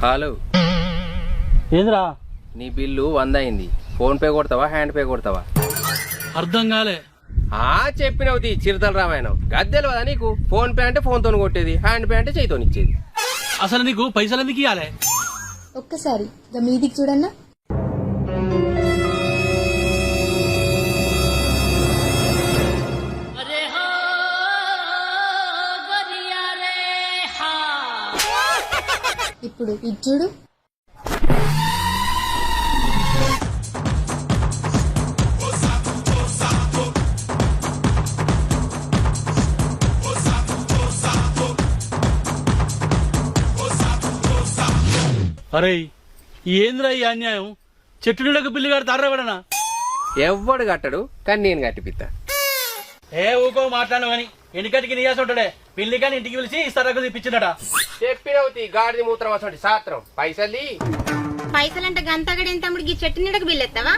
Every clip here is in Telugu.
హలో ఏంద్రా నీ బిల్లు 100 అయింది. ఫోన్ పే కొడతావా హ్యాండ్ పే కొడతావా? అర్థం కాలే. చెప్పినవుది చిరుతల రామాయణం గద్దెలు కదా నీకు. ఫోన్ పే అంటే ఫోన్ తోని కొట్టేది, హ్యాండ్ పే అంటే చేయితోని ఇచ్చేది. అసలు నీకు పైసలు ఎందుకు ఇవ్వాలి? ఒక్కసారి మీదికి చూడన్నా. ఇప్పుడు ఇది చూడు. అరే ఏంద్రా ఈ అన్యాయం? చెట్టు నీడకు బిల్లు కడతారా? ఎవ్వడు కట్టడు, కానీ నేను కట్టిపిత్తా. ఊకో మాట్లాడను అని ఎన్నికటికి నీయాసి ఉంటాడే. పిల్లి కానీ ఇంటికి పిలిచి ఇస్తారకు తెప్పించిందట. చెప్పినవుతి గాడిది మూత్రం అసలు సాత్రం. పైసలంటే గంతగడి ఎంత తమ్ముడికి చెట్టు నీడకు బిల్లు ఎత్తావా?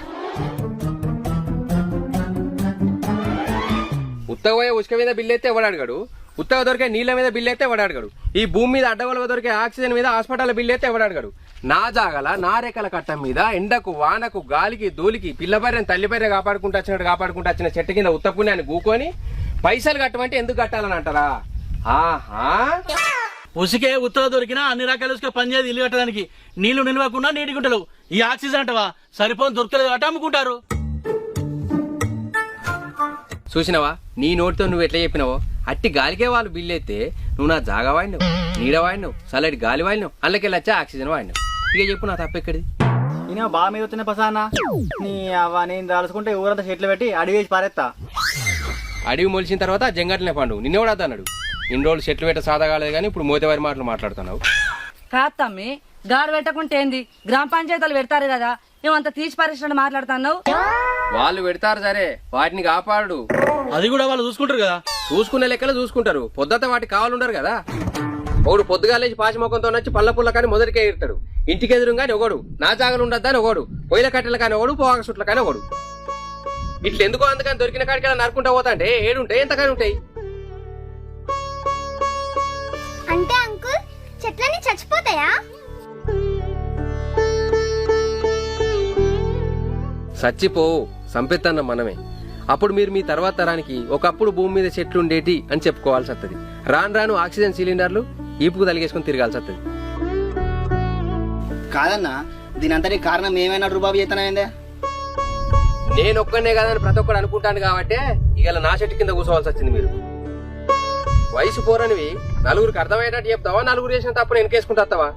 ఉత్తగ పోయే ఉసుక మీద బిల్లు అయితే ఎవడు అడగడు, ఉత్తగ దొరికే నీళ్ల మీద బిల్లు అయితే ఎవడు అడగడు, ఈ భూమి మీద అడ్డగొలగా దొరికే ఆక్సిజన్ మీద హాస్పిటల్ బిల్లు అయితే ఎవడు అడగడు. నా జాగల నా రేఖల కట్టం మీద ఎండకు వానకు గాలికి ధూళికి పిల్లబర్రెని తల్లిబర్రె కాపాడుకుంటూ వచ్చిన చెట్టు కింద ఉత్తపుణ్యాన్ని గూకొని పైసలు కట్టమంటే ఎందుకు కట్టాలని అంటారా? ఆహా, ఉసికే ఉత్తర దొరికినా అన్ని రకాల ఉసుక పనిచేది ఇల్లు కట్టడానికి. నీళ్లు నిలవకుండా నీటి గుంటలు. ఈ ఆక్సిజన్ అంటవా సరిపోని దొరకలేదు అట అమ్ముకుంటారు. చూసినవా నీ నోటితో నువ్వు ఎట్లా చెప్పినావో అట్టి గాలికే వాళ్ళు బిల్లు అయితే నువ్వు నా జాగ వాడినావు, నీడ వాడినావు, చల్లటి గాలి వాడినావు, అందుకెళ్ళొచ్చా ఆక్సిజన్ వాడినావు. ఇక చెప్పు నా తప్పెక్కడిది? నేను బాగా మీద వచ్చిన పసానా నీ అవ్వ నేను దాల్చుకుంటే ఊరంతా చెట్లు పెట్టి అడిగి వేసి పారేస్తా. అడవి మొలిచిన తర్వాత జంగట్లనే పండు నిన్నెవడా అన్నాడు. ఇన్ని రోజులు చెట్లు పెట్ట సాదా కాలేదు కానీ ఇప్పుడు మోతేవారి మాటలు మాట్లాడుతున్నావు. కాదు తమ్మి, గాడు పెట్టకుంటే ఏంది? గ్రామ పంచాయతీలు పెడతారు కదా, ఏమంత తీసి పరిశ్రమ మాట్లాడుతున్నావు. వాళ్ళు పెడతారు సరే, వాటిని కాపాడు. అది కూడా వాళ్ళు చూసుకుంటారు కదా. చూసుకునే లెక్కలు చూసుకుంటారు, పొద్దుత వాటికి కావాలంటారు కదా. ఒకడు పొద్దుగాలేసి పాచిమొఖంతో వచ్చి పళ్ళ పుల్ల కానీ మొదటికే ఇడతాడు. ఇంటికి ఎదురుగాని ఒకడు, నా జాగలు ఉండద్దని ఒకడు, పొయ్యిల కట్టెలు కానీ ఒకడు, పోగా సుట్ల కానీ ఒకడు. ఇట్లా ఎందుకో అందుకని దొరికిన కాడికి నరుకుంటా పోతా అంటే ఏడుంటాయి ఎంతకాని ఉంటాయి. అంటే అంకుల్ చెట్లన్నీ చచ్చిపోతాయా? చచ్చిపోవు, సంపెత్తన్న మనమే. అప్పుడు మీరు మీ తర్వాత తరానికి ఒకప్పుడు భూమి మీద చెట్లు ఉండేటి అని చెప్పుకోవాల్సి వస్తుంది. రాను రాను ఆక్సిజన్ సిలిండర్లు ఈపుకు తలిగేసుకుని తిరగాల్సి వస్తుంది. కాదన్నా దీని అంతటి కారణం ఏమైనా రూబాబు చేతనైందే? నేను ఒక్కనే కాదని ప్రతి ఒక్కడు అనుకుంటాను కాబట్టి ఇవాళ నా చెట్టు కింద కూర్చోవాల్సి వచ్చింది. మీరు వయసు పోరనివి నలుగురికి అర్థమయ్యేటట్టు చెప్తావా, నలుగురు చేసిన తప్పుడు వెనకేసుకుంటావా?